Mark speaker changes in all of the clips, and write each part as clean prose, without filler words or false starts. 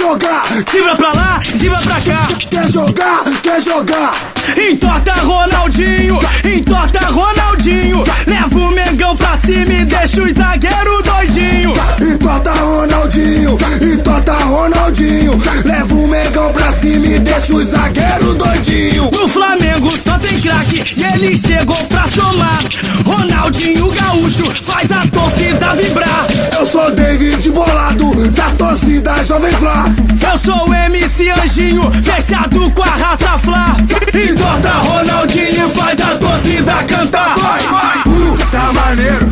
Speaker 1: jogar,
Speaker 2: Giba pra lá, giba pra cá.
Speaker 1: quer jogar, quer jogar.
Speaker 2: Entorta Ronaldinho, entorta Ronaldinho. Leva o Mengão pra cima e deixa o zagueiro doidinho.
Speaker 1: Entorta Ronaldinho, entorta Ronaldinho. Leva o Mengão pra cima e deixa o zagueiro doidinho.
Speaker 2: No Flamengo só tem craque e ele chegou pra somar. Ronaldinho Gaúcho faz a torcida vibrar.
Speaker 1: Eu sou David Bolado, da torcida Jovem Flá.
Speaker 2: Eu sou o MC Anjinho, fechado com a raça Flá. Entorta Ronaldinho faz a torcida cantar.
Speaker 1: Vai, vai.
Speaker 3: Tá maneiro,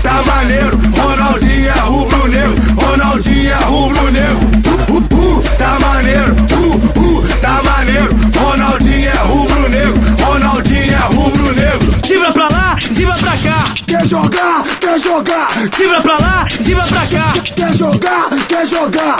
Speaker 3: tá maneiro. Ronaldinho é rubro-negro, Ronaldinho é rubro-negro. Tá maneiro, tá maneiro. Ronaldinho é rubro-negro, Ronaldinho é rubro-negro.
Speaker 2: Giba pra lá, giba pra cá.
Speaker 1: Quer jogar, quer jogar.
Speaker 2: Giba pra lá, giba pra cá.
Speaker 1: Quer jogar, quer jogar.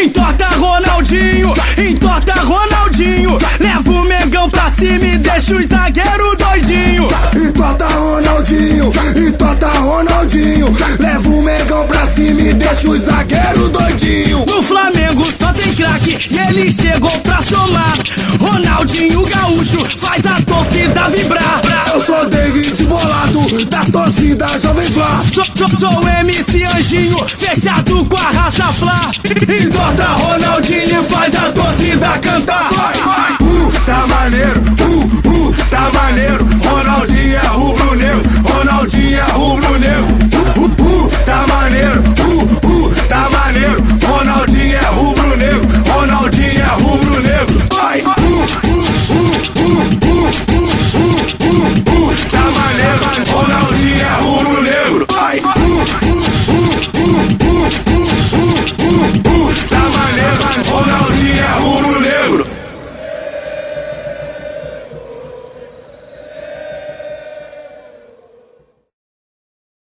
Speaker 2: Entorta Ronaldinho, entorta Ronaldinho. Leva o Mengão pra cima e deixa o zagueiro doidinho.
Speaker 1: Entorta Ronaldinho, entorta Ronaldinho. Leva o Mengão pra cima e deixa o zagueiro doidinho.
Speaker 2: No Flamengo só tem craque e ele chegou pra somar. Ronaldinho Gaúcho faz a torcida vibrar.
Speaker 1: Eu sou David Bolado, da torcida Jovem Flá.
Speaker 2: Sou o MC Anjinho, fechado com a raça Flá. Entorta Ronaldinho faz